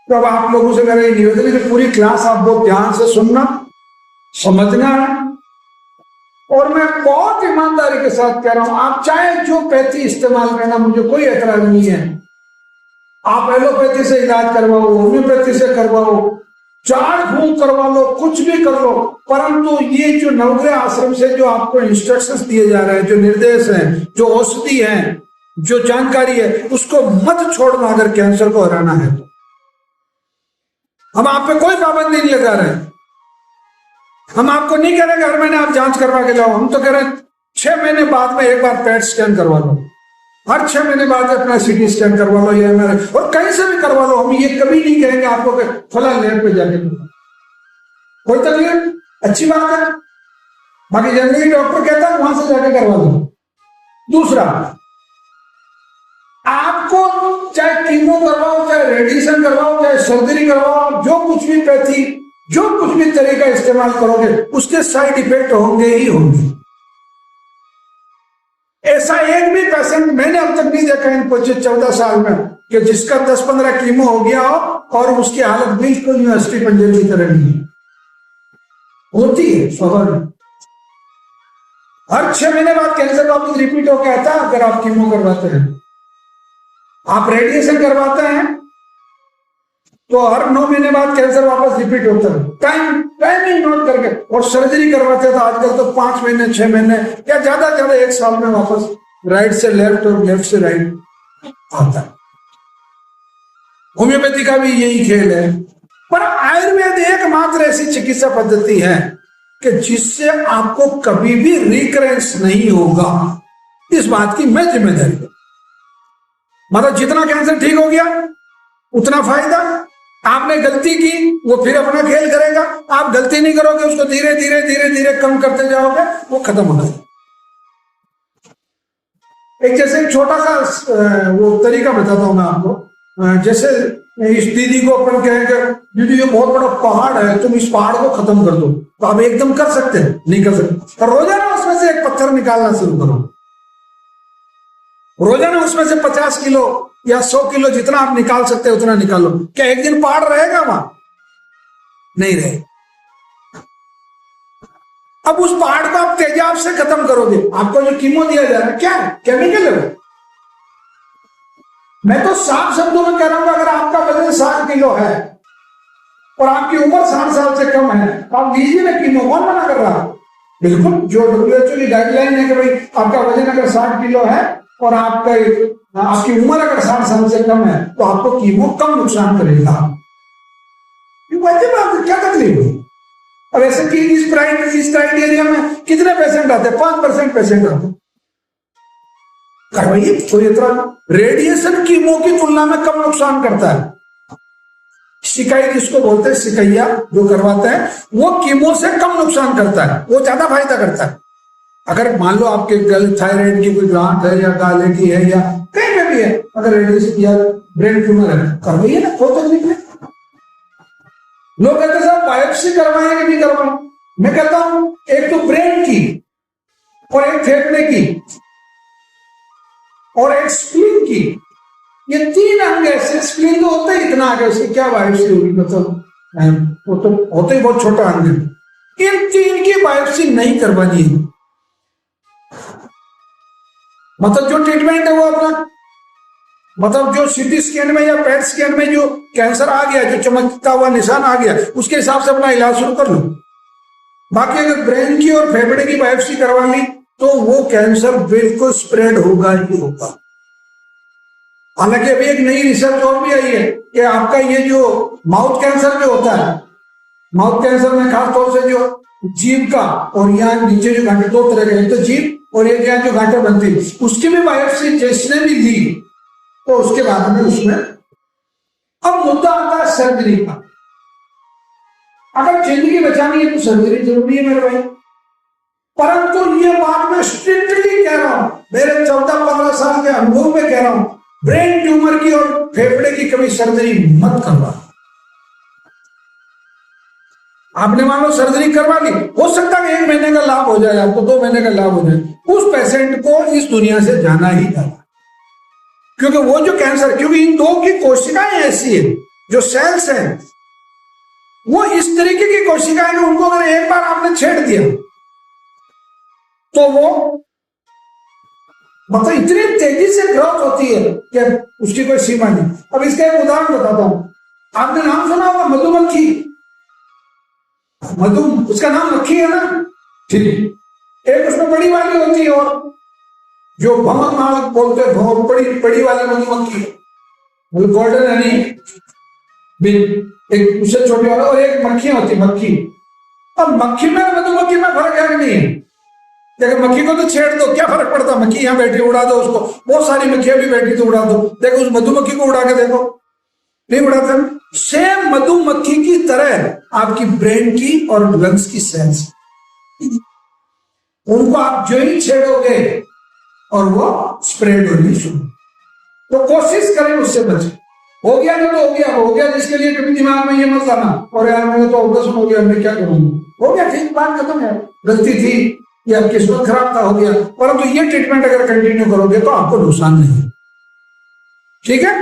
तो अब आप लोगों से मेरा ये निवेदन है कि पूरी क्लास आप बहुत ध्यान से सुनना, समझना है। और मैं बहुत ईमानदारी के साथ कह रहा हूं, आप चाहे जो पैथी इस्तेमाल करना, मुझे कोई एतराज नहीं है। आप एलोपैथी से इलाज करवाओ, होम्योपैथी से करवाओ, झाड़ फूंक करवा लो, कुछ भी कर लो, परंतु ये जो नवग्रह आश्रम से जो आपको इंस्ट्रक्शंस दिए जा रहे हैं, जो निर्देश हैं, जो औषधि हैं, जो जानकारी है, उसको मत छोड़ना अगर कैंसर को हराना है तो। हम आप पे कोई पाबंदी नहीं लगा रहे हैं। हम आपको नहीं कह रहे कि हर महीने आप जांच करवा के लाओ। हम तो कह रहे हैं 6 महीने बाद में एक बार पेट स्कैन करवा लो, हर 6 महीने बाद अपना सीटी स्कैन करवा लो, या MRI, और कहीं से भी करवा लो। हम ये कभी नहीं कहेंगे आपको कि फला लैब पे जाके करवा। कोई तकलीफ, अच्छी बात है। बाकी जनरली डॉक्टर कहता है वहां से जाके करवा दो। दूसरा, आपको चाहे कीमो करवाओ, चाहे रेडिएशन करवाओ, चाहे सर्जरी करवाओ, जो कुछ भी पैथी, जो कुछ भी तरीका इस्तेमाल करोगे, उसके साइड इफेक्ट होंगे ही होंगे। ऐसा एक भी पेशेंट मैंने अब तक नहीं देखा इन 25-14 साल में कि जिसका 10-15 कीमो हो गया हो और उसकी हालत बिल्कुल यूनिवर्सिटी पंजर की तरह नहीं है। होती है स्वाभाविक। हर 6 महीने बाद कैंसर वापस रिपीट होकर आता है अगर आप कीमो करवाते हैं। आप रेडिएशन करवाते हैं तो हर 9 महीने बाद कैंसर वापस रिपीट होता है। टाइमिंग नोट करके। और सर्जरी करवाते हैं तो आजकल तो 5 महीने 6 महीने या ज्यादा 1 साल में वापस राइट से लेफ्ट और लेफ्ट से राइट आता है। होम्योपैथी का भी यही खेल है। पर आयुर्वेद एकमात्र ऐसी चिकित्सा पद्धति है कि जिससे आपको कभी भी रिकरेंस नहीं होगा। इस बात की मैं जिम्मेदारी हूं। मतलब जितना कैंसर ठीक हो गया उतना फायदा। आपने गलती की, वो फिर अपना खेल करेगा। आप गलती नहीं करोगे, उसको धीरे धीरे धीरे धीरे कम करते जाओगे, वो खत्म हो जाएगा। एक जैसे एक छोटा सा वो तरीका बताता हूं मैं आपको। जैसे इस दीदी को अपन कहेंगे, दीदी ये बहुत बड़ा पहाड़ है, तुम इस पहाड़ को खत्म कर दो, तो आप एकदम कर सकते हैं? नहीं कर सकते। तो रोजाना उसमें से एक पत्थर निकालना शुरू करो। रोजाना उसमें से 50 किलो या 100 किलो, जितना आप निकाल सकते हैं उतना निकालो। क्या एक दिन पहाड़ रहेगा वहां? नहीं रहेगा। अब उस पहाड़ को आप तेजाब से खत्म करोगे। आपको जो कीमो दिया जा रहा है क्या है? केमिकल है। मैं तो साफ शब्दों में कह रहा हूं, अगर आपका वजन 60 किलो है और आपकी उम्र 60 साल से कम है तो आप लीजिए ना कीमो। कौन मना कर रहा है? बिल्कुल, जो WHO की गाइडलाइन है कि भाई आपका वजन अगर 60 किलो है और आपकी उम्र अगर 60 साल से कम है तो आपको कीमो कम नुकसान करेगा। क्या तकलीफ है? अब ऐसे कि इस क्राइटेरिया में कितने पेशेंट आते हैं? 5% पेशेंट आते हैं। करवाइए, कोई इतना। रेडिएशन कीमो की तुलना में कम नुकसान करता है। सिकाई जिसको बोलते हैं, सिकैया जो करवाते हैं, वो कीमो से कम नुकसान करता है, वो ज्यादा फायदा करता है। अगर मान लो आपके थायराइड की कोई ग्रांट है या गाले की है या कहीं पे भी है, अगर रेडिएशन या ब्रेन ट्यूमर है, करवाइए ना, कोई तकलीफ नहीं। लोग कहते हैं साहब बायोप्सी करवाएं कि नहीं करवाएं? मैं कहता हूं एक तो ब्रेन की और एक फेफड़े की और एक स्प्लीन की, ये 3 अंग ऐसे। स्प्लीन तो होता ही इतना आगे, उसकी क्या बायोप्सी होगी? मतलब वो तो होता ही बहुत छोटा अंग है। इन 3 की बायोप्सी नहीं करवानी है। मतलब जो ट्रीटमेंट है वो अपना, मतलब जो सीटी स्कैन में या पेट स्कैन में जो कैंसर आ गया, जो चमकता हुआ निशान आ गया, उसके हिसाब से अपना इलाज शुरू कर लो। बाकी अगर ब्रेन की और फेफड़े की बायोप्सी करवा ली तो वो कैंसर बिल्कुल स्प्रेड होगा ही होगा। हालांकि अभी एक नई रिसर्च और भी आई है कि आपका ये जो माउथ कैंसर जो होता है, माउथ कैंसर में खासतौर से जो जीभ का और यहाँ नीचे जो गांठें, 2 तरह के, तो जीभ और ये यहाँ जो गांठें बनती है, उसकी भी बायोप्सी जिसने भी ली तो उसके बाद में उसमें अब मुद्दा आता है सर्जरी का। अगर जिंदगी बचानी है तो सर्जरी जरूरी है मेरे भाई। परंतु ये बात मैं स्ट्रिक्टली कह रहा हूं, मेरे 14-15 साल के अनुभव में कह रहा हूं, ब्रेन ट्यूमर की और फेफड़े की कभी सर्जरी मत करवा। आपने मान लो सर्जरी करवा ली, हो सकता है 1 महीने का लाभ हो जाए आपको, 2 महीने का लाभ हो जाए, उस पेशेंट को इस दुनिया से जाना ही जाना। क्योंकि वो जो कैंसर, क्योंकि इन 2 की कोशिकाएं ऐसी है जो सेल्स हैं वो इस तरीके की कोशिकाएं हैं, उनको अगर एक बार आपने छेड़ दिया तो वो मतलब इतनी तेजी से ग्रोथ होती है कि उसकी कोई सीमा नहीं। अब इसका एक उदाहरण बताता हूं। आपने नाम सुना होगा मधुमक्खी, मधु उसका नाम मक्खी है ना, ठीक। एक उसमें बड़ी वाली होती है और जो भंवर माल बोलते हैं, बड़ी बड़ी वाली मधुमक्खी, गोल्डन हनी बिन, एक उससे छोटी वाला, और एक मक्खी होती मक्खी। अब मक्खी में मधुमक्खी में फर्क है नहीं है। देखो मक्खी को तो छेड़ दो, क्या फर्क पड़ता, मक्खी यहाँ बैठी उड़ा दो उसको, बहुत सारी मक्खियां भी बैठी तो उड़ा दो। देखो उस मधुमक्खी को उड़ा के देखो, नहीं उड़ाते। सेम मधुमक्खी की तरह आपकी ब्रेन की और लंग्स की सेल्स, उनको आप जो ही छेड़ोगे और वो स्प्रेड होनी शुरू। तो कोशिश करें उससे बचे। हो गया ना तो हो गया जिसके लिए कभी दिमाग में ये मत लाना और यार मैंने तो ऑपरेशन हो गया, मैं क्या करूंगा, हो गया ठीक, बात खत्म है, गलती थी या किस्मत खराब था, हो गया। परंतु ये ट्रीटमेंट अगर कंटिन्यू करोगे तो आपको नुकसान नहीं, ठीक है।